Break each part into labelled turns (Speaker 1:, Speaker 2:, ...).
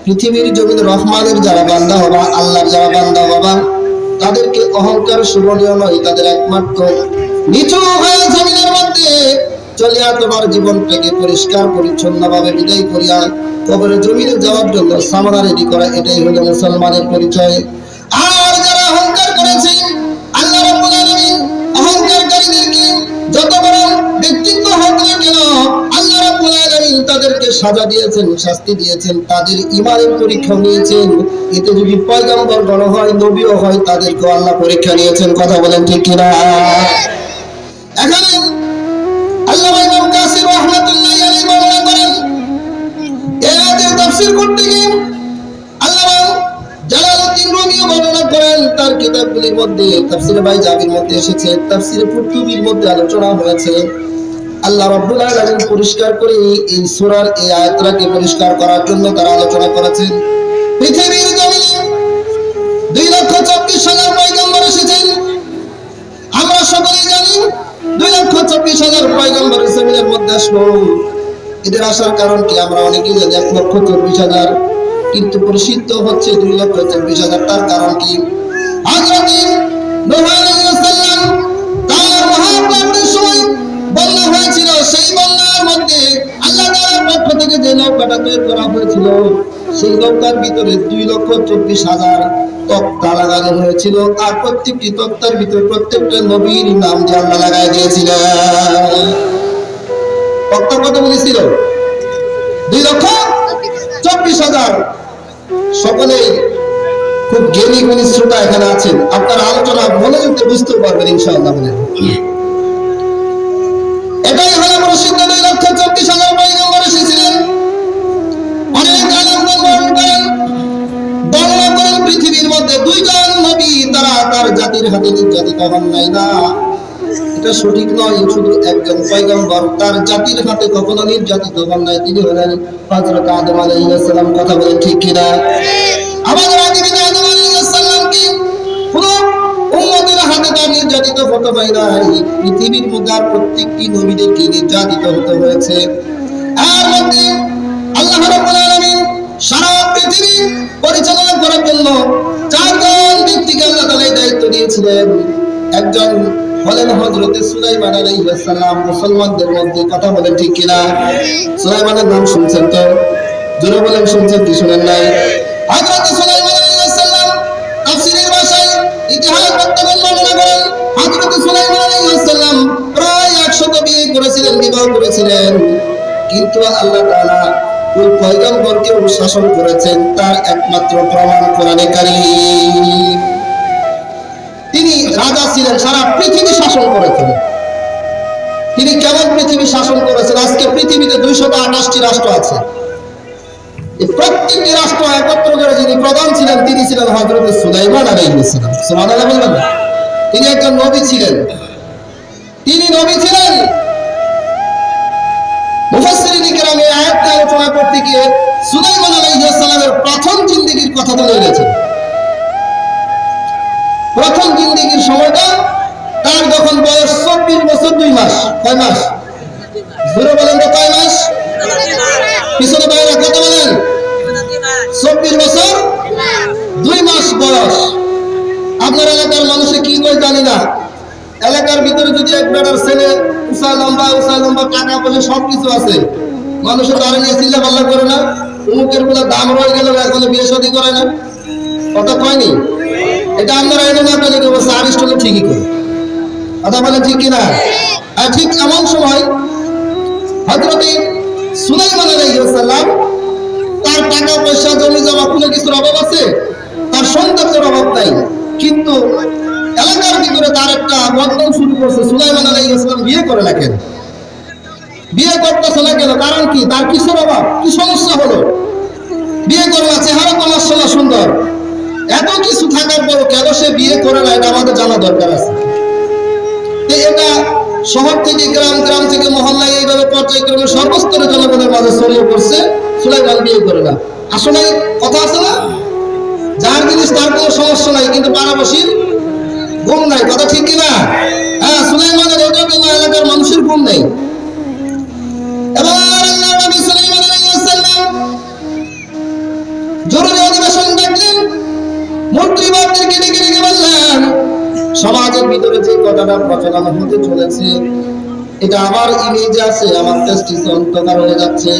Speaker 1: পৃথিবীর জমিনে রহমানের যারা বান্দা হবা, আল্লাহর যারা বান্দা হবা, তাদেরকে অহংকার শোভনীয় নয়, তাদের একমাত্র নিচু হয়ে জমিনের মধ্যে চলিয়া তোমার জীবনটাকে পরিষ্কার পরিচ্ছন্ন ভাবে বিদায় করিয়া কবরের জমিনে যাওয়ার জন্য সামনা রেডি করা, এটাই হলো মুসলমানের পরিচয়। আর যারা অহংকার করেছে, আল্লাহ রাব্বুল আলামিন অহংকারকারীদেরকে যত বড় ব্যক্তিত্ব হোক না কেন, আল্লাহ রাব্বুল আলামিন তাদেরকে সাজা দিয়েছেন, শাস্তি দিয়েছেন, তাদের ঈমানের পরীক্ষা নিয়েছেন। এতে যদি পয়গম্বর গণ হয়, নবীও হয়, তাদেরকেও আল্লাহ পরীক্ষা নিয়েছেন। কথা বলেন ঠিক কিনা? এখানে আল্লামা ইমাম কাসির রাহমাতুল্লাহি আলাইহি বর্ণনা করেন, এই আয়াতের তাফসীর করতে গিয়ে আল্লামা জালালউদ্দিন রুমি বর্ণনা করেন, তার কিতাবগুলির মধ্যে তাফসীরে বাইজাবির মধ্যে এসেছে, তাফসীরে কুরতুবির মধ্যে আলোচনা হয়েছে। আল্লাহ রাব্বুল আলামিন পরিষ্কার করে এই সূরার এই আয়াতটাকে পরিষ্কার করার জন্য তারা আলোচনা করেছেন। পৃথিবীর জমিনে 2,24,000 পয়গম্বর এসেছেন। আমরা সকলেই জানি 2,24,000 পয়গম্বর জমিনের মধ্যে আসলো। এদের আসার কারণ কি আমরা অনেকেই জানি, 1,24,000, কিন্তু প্রসিদ্ধ হচ্ছে 2,24,000। তার কারণ কি? হযরত নূহ আলাইহিস সালাম তার মহাপ্লাবনের সময় বন্যা হয়েছিল, সেই বন্যার মধ্যে আল্লাহ তাআলার পক্ষ থেকে যে নৌকাটা তৈরি করা হয়েছিল, সেই নৌকার ভিতরে 2,24,000 তক্তা লাগানো হয়েছিল। আর প্রত্যেকটি তক্তার ভিতরে প্রত্যেকটা নবীর নাম যে আল্লাহ লাগাই দিয়েছিলেন। তক্তা কত বলেছিল? 2,24,000। সকলেই খুব জ্ঞানী গুণী শ্রোতা এখানে আছেন, আপনার আলোচনা মনোযোগ দিয়ে বুঝতে পারবেন ইনশাআল্লাহ। এটাই হলো প্রসিদ্ধ 2,24,000 পয়গম্বর এসেছিলেন। অনেক আলেমগণ বর্ণনা করেন পৃথিবীর মধ্যে 2জন নবী তারা তার জাতির হাতে নির্যাতিত হন নাই। না, এটা সঠিক নয়। শুধু একজন পয়গম্বর তার জাতির হাতে কখনো নির্যাতিত হন নাই, তিনি হলেন হযরত আদম আলাইহিস সালাম। কথা বলেন ঠিক কিনা? আমাদের আদি পিতা আদম আলাইহিস সালামকে পুরো উম্মতের হাতে তার নির্যাতিত হতে হয় নাই। পৃথিবীর মধ্যে প্রত্যেকটি নবীদেরকে নির্যাতিত হতে হয়েছে। আর মধ্যে আল্লাহ রাব্বুল আলামিন সারা পৃথিবী পরিচালনা করার জন্য 4জন ব্যক্তিকে আল্লাহ তাআলা দায়িত্ব দিয়েছিলেন। একজন হলেন হযরত সুলাইমান আলাইহিস সালাম। মুসলমানদের মধ্যে কথা বলেন ঠিক কিনা? সুলাইমানের নাম শুনছেন তো? জোরে বলেন, শুনছেন কি শুনেন নাই? হযরত সুলাইমান আলাইহিস সালাম তাফসীরের ভাষায় ইতিহাস বক্তাগণ বর্ণনা করেন, হযরত সুলাইমান আলাইহিস সালাম প্রায় 100 বিয়ে করেছিলেন, বিবাহ করেছিলেন। কিন্তু আল্লাহ তাআলা ওই পয়গম্বরকেও শাসন করেছেন। তার একমাত্র প্রমাণ কোরআনে কারীম। তিনি রাজা ছিলেন, সারা পৃথিবী শাসন করেছেন। তিনি কেমন পৃথিবী শাসন করেছেন? আজকে পৃথিবীতে 228টি রাষ্ট্র আছে। এই প্রত্যেকটি রাষ্ট্র একত্র করে যিনি প্রধান ছিলেন, তিনি ছিলেন হযরত সুলাইমান আলাইহিস সালাম। সুবহানাল্লাহ বলবেন না? তিনি একজন নবী ছিলেন। তিনি নবী ছিলেন। মুফাসসিরিন কিরাম এই আয়াতটি আলোচনা করতে গিয়ে সুলাইমান আলাইহিস সালামের প্রথম জিন্দেগীর কথা তুলে এনেছেন। প্রথম জিন্দেগীর সময়টা তার যখন বয়স 24 বছর 2 মাস। কয় মাস? জোরে বলেন তো, কয় মাস? পিছনে বাইরে কথা বলেন। 24 বছর 2 মাস বয়স। আপনার এলাকার মানুষে কি কয় জানি না, এলাকার ভিতরে যদি এক বেটার ছেলে উঁচা লম্বা টাকা পয়সা সবকিছু আছে, মানুষের দাঁড়িয়ে নিয়ে চিল্লা পাল্লা করে না, অমুকের বলে দাম রয়ে গেল, এখনো বিয়ে শাদী করে না, কথা কয়নি? এটা আপনারা এনে না পেলে কি বলছে? আরিস্টটল ঠিকই করে। কথা বলেন ঠিক কিনা? আর ঠিক এমন সময় হযরত সুলাইমান আলাইহিস সালাম, তার টাকা পয়সা জমি জমা কোনো কিছুর অভাব আছে, তার সন্তানের অভাব নাই, কিন্তু এলাকার ভিতরে তার একটা বদনাম শুরু করছে। সুলাইমান আলাইহিস সালাম বিয়ে করে না কেন? বিয়ে করতেছে না কেন? কারণ কি? তার কিসের অভাব? কি সমস্যা হলো? বিয়ে করে না, চেহারা তো মাশাআল্লাহ সুন্দর, এত কিছু থাকার পরও কেন সে বিয়ে করে না, এটা আমাদের জানা দরকার আছে। এটা শহর থেকে গ্রাম, গ্রাম থেকে মহল্লায়, এইভাবে পর্যায়ক্রমে সর্বস্তরের জনগণের মাঝে ছড়িয়ে পড়ছে সুলাইমান বিয়ে করে না। আসলে কথা আছে না, যার জিনিস তার কোনো সমস্যা নাই, কিন্তু পাড়াবাসীর ঘুম নাই। কথা ঠিক কিনা? হ্যাঁ, সুলাইমানের এটার জন্য এলাকার মানুষের ঘুম নেই। এবার আল্লাহর নবী সুলাইমান আলাইহিস সালাম জরুরি অধিবেশন ডাকলেন, মন্ত্রীবর্গদেরকে ডেকে ডেকে বললেন, সমাজের ভিতরে যে কথাটা প্রচলন হতে চলেছে, এটা আমার ইমেজ আছে, আমার প্রেস্টিজ অন্ধকার হয়ে যাচ্ছে,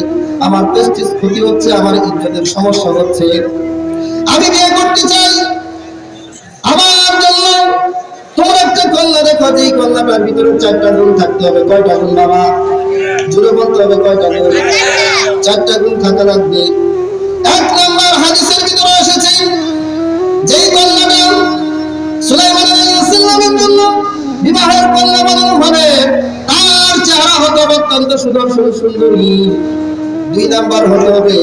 Speaker 1: আমার প্রেস্টিজ ক্ষতি হচ্ছে, আমার ইজ্জতের সমস্যা হচ্ছে। আমি বিয়ে করতে চাই, আমার জন্য তোমরা একটা কন্যা দেখো, যে কন্যাটার ভিতরে 4টা গুণ থাকতে হবে। কয়টা গুণ বাবা? জুড়ে বলতে হবে, কয়টা গুণ? 4টা গুণ থাকা লাগবে। 1 নম্বর হাদিসের ভিতরে এসেছে, যেই কন্যাটা সুলাইমান আলাইহিস সালামের জন্য বিবাহের কন্যা বানানো হবে, তার চেহারা হতে হবে অত্যন্ত সুদর্শন সুন্দরী। 2 নাম্বার হতে হবে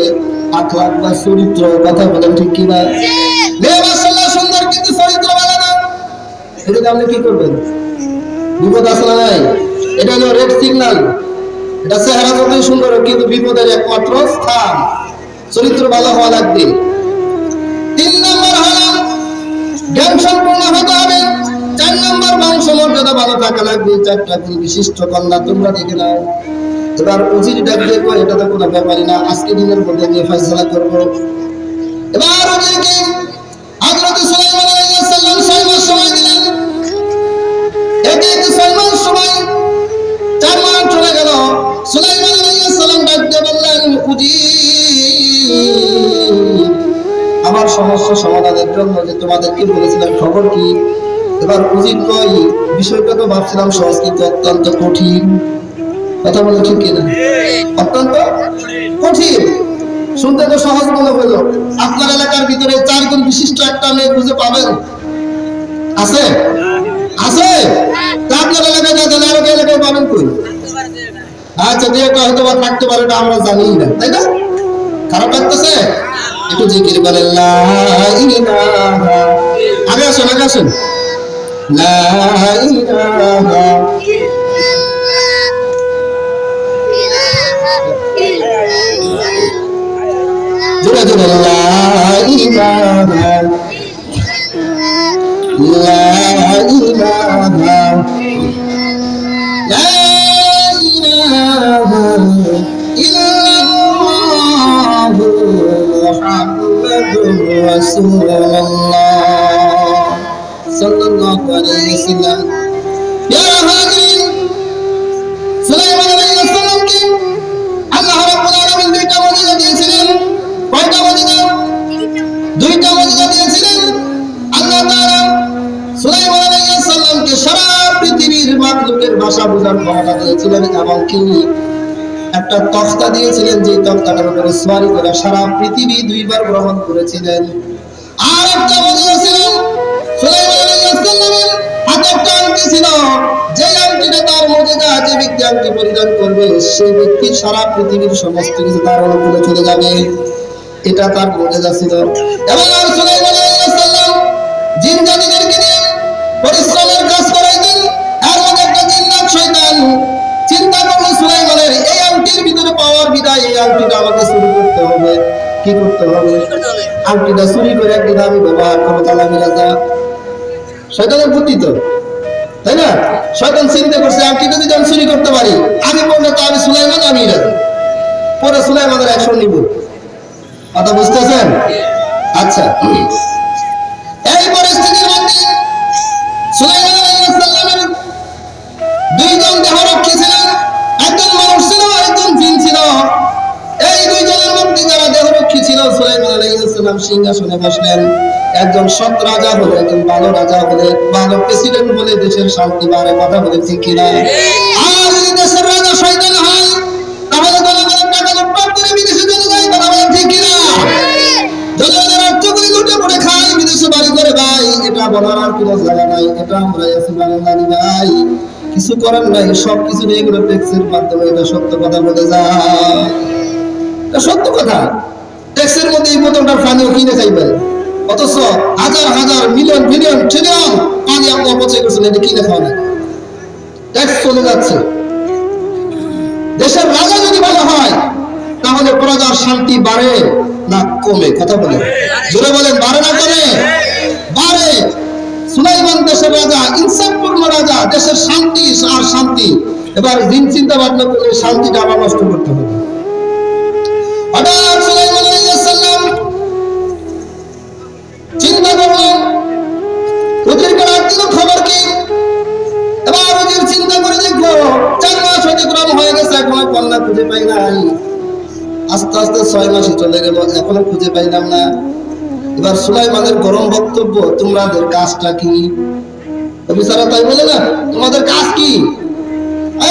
Speaker 1: আখলাক বা চরিত্র। কথা বলেন ঠিক কিনা? মেয়ে মাশাআল্লাহ সুন্দর, কিন্তু চরিত্র ভালো না, এটা আপনি কি করবেন? বিপদ আসলে নাই। এটা হলো রেড সিগন্যাল। এটা চেহারা যতই সুন্দর কিন্তু বিপদের একমাত্র স্থান। চরিত্র ভালো হওয়া লাগবে। 3 নম্বর হলো জ্ঞান সম্পন্ন হতে হবে। 4 নম্বর বংশ মর্যাদা ভালো থাকা লাগবে। 4টা গুণ বিশিষ্ট কন্যা তোমরা দেখে নাও। এবার উজির ডাক দিয়ে কয়, এটা তো কোনো ব্যাপারই না, আজকে দিনের মধ্যে নিয়ে ফয়সালা করবো। এবার উজিরকে হযরত সুলাইমান আলাইহিস সালাম 6 মাস সময় দিলেন। এতে 6 মাস সময় 4 মাস চলে গেল। সুলাইমান আলাইহিস সালাম ডাক দিয়ে বললেন, উজির, আমার সমস্যা সমাধানের জন্য যে তোমাদেরকে বলেছিলাম, খবর কি? এবার উজির কয়, বিষয়টা তো ভাবছিলাম সহজ, কিন্তু অত্যন্ত কঠিন। কথা বলে ঠিক কিনা? অত্যন্ত কঠিন। শুনতে তো সহজ মনে হলো। আপনার এলাকার ভিতরে 4 গুণ বিশিষ্ট একটা মেয়ে খুঁজে পাবেন? আছে? আছে? তা আপনার এলাকায় না জানে আরো এলাকায় পাবেন কই? আচ্ছা, দিয়ে একটা হয়তো বা থাকতে পারে, এটা আমরা জানি না, তাই না? খারাপ লাগতেছে? একটু জিকির বলেন, লা ইলাহা। আগে আসুন, আগে আসুন। লা ইলাহা জোরে জোরে, লা ইলাহা লা ইলাহা লা ইলাহা ইল্লাল্লাহু মুহাম্মাদুর রাসূলুল্লাহ সাল্লাল্লাহু আলাইহি ওয়াসাল্লাম। ইয়া হাজিরিন, সুলাইমান আলাইহিস সালামকে আল্লাহ রাব্বুল আলামিন 2টা মুজিজা দিয়েছিলেন। কয়টা মুজিজা? 2টা মুজিজা দিয়েছিলেন। আল্লাহ তাআলা সুলাইমান আলাইহিস সালামকে সারা পৃথিবীর মাখলুকের ভাষা বোঝার ক্ষমতা দিয়েছিলেন, এবং কি একটা তখতা দিয়েছিলেন, যে তখতাটার উপরে সওয়ারি করে সারা পৃথিবী 2 বার ভ্রমণ করেছিলেন। আর একটা মুজিজা ছিল সুলাইমান আলাইহিস সালামের হাতে একটা আংটি ছিল, যে আংটিটা তার মুজিজা, যে ব্যক্তি আংটি পরিধান করবে সেই ব্যক্তি সারা পৃথিবীর সমস্ত কিছু তার অনুকূলে চলে যাবে। এটা তার মুজিজা ছিল। এবং সুলাইমান আলাইহিস সালাম জিন জাতিদেরকে নিয়ে পরিশ্রমের কাজ করাইতেন। এর মধ্যে একটা জিন্নাত শয়তান চিন্তা করলো, সুলাইমানের এই আংটির ভিতরে পাওয়ার বিদায়, এই আংটিটা আমাকে চুরি করতে হবে। কি করতে হবে? আংটিটা চুরি করে একদিন আমি ব্যবহার করবো, তালামি রাজা। শয়তানের বুদ্ধি তো, তাই না? শয়তান চিন্তা করছে, আংটিটা যদি আমি চুরি করতে পারি, আমি পড়লে তো আমি সুলাইমান, আমি রাজা। পরে সুলাইমানের অ্যাকশন নিব। কথা বুঝতেছেন? আচ্ছা, এই পরিস্থিতির মধ্যে সুলাইমান আলাইহিস সালামের 2 জন দেহরক্ষী ছিলেন। একজন মানুষ ছিল, আরেকজন জিন ছিল। এই 2 জনের মধ্যে যারা দেহরক্ষী ছিল, সুলাইমান আলাইহিস সালাম সিংহাসনে বসলেন। একজন সৎ রাজা হলে, একজন ভালো রাজা হলে, ভালো প্রেসিডেন্ট হলে দেশের শান্তি বাড়ে। কথা বলে ঠিক কিনা? আর যদি দেশের রাজা শয়তান হয়, তাহলে জনগণের টাকা লুটপাট করে বিদেশে চলে যায়। কথা বলে ঠিক কিনা? জনগণের অর্থগুলি লুটে পড়ে খায়, বিদেশে বাড়ি করে ভাই। এটা বলার আর কোনো জায়গা নাই। এটা আমরা বাঙালি ভাই, কিছু করার নাই। সবকিছু নিয়ে এগুলো ট্যাক্সের মাধ্যমে, এটা সত্য কথা বলে যায়। এটা সত্য কথা। ট্যাক্সের মধ্যে এই বোতলটার পানিও কিনে খাইবেন, অথচ হাজার হাজার মিলিয়ন বিলিয়ন ট্রিলিয়ন পানি আপনি অপচয় করছেন, এটা কিনে খাওয়া লাগে। ট্যাক্স চলে যাচ্ছে। দেশের রাজা যদি ভালো হয়, তাহলে প্রজার শান্তি বাড়ে না কমে? কথা বলে জোরে বলেন, বাড়ে না কমে? বাড়ে। সুলাইমান দেশের রাজা, ইনসাফপূর্ণ রাজা, দেশের শান্তি আর শান্তি। এবার দিন চিন্তা ভাবনা করলে শান্তিটা আবার নষ্ট করতে হবে। হঠাৎ সুলাইমান আলাইহিস সালাম কন্যা খুঁজে পাই নাই। আস্তে আস্তে 6 মাসই চলে গেল, এখনো খুঁজে পাইলাম না। এবার সুলাইমানের গরম বক্তব্য, তোমাদের কাজটা কি? অফিসাররা তাই বলে না, তোমাদের কাজ কি?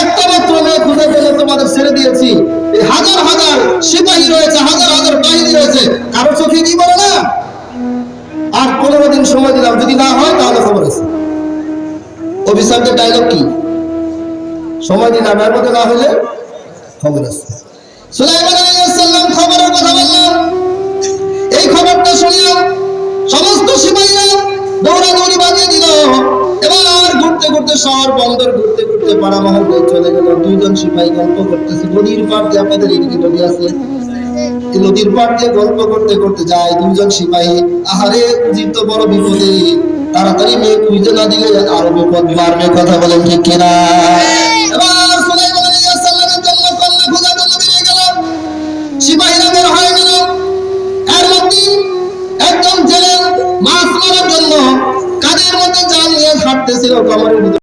Speaker 1: একটা মাত্র মেয়ে খুঁজে পেলে তোমাদের ছেড়ে দিয়েছি। এই হাজার হাজার সিপাহী রয়েছে, হাজার হাজার বাহিনী রয়েছে, কারো চোখে কি বলে না? আর 15 দিন সময় দিলাম, যদি না হয় তাহলে খবর আছে। অফিসারদের ডায়লগ কি? সময় দিন, আমার মধ্যে না হলে খবর আছে। সুলাইমান আলাইহিস সালাম খবরের কথা বললেন। এই খবরটা শুনিয়া সমস্ত সিপাহীরা দৌড়াদৌড়ি বাজিয়ে দিল। এবার ঘুরতে ঘুরতে শহর বন্দর, ঘুরতে ঘুরতে পাড়া মহল্লে চলে গেল। দুইজন সিপাহী গল্প করতেছে নদীর পাড় দিয়ে, আপনাদের এদিকে নদী আছে, এই নদীর পাড় দিয়ে গল্প করতে করতে যায় দুইজন সিপাহী। আহারে উজির তো বড় বিপদে, তাড়াতাড়ি মেয়ে খুঁজে না দিলে আরো বিপদ বাড়বে। কথা বলেন ঠিক কিনা? এবার সুলাইমান আলাইহিস সালামের জন্য কন্যা খোঁজার জন্য বেরিয়ে গেল, সিপাহীরা বের হয়ে গেল। এর মধ্যে একজন জেলে মাছ মারার জন্য কাদের মধ্যে জাল নিয়ে হাঁটতেছিল, কমরের ভিতরে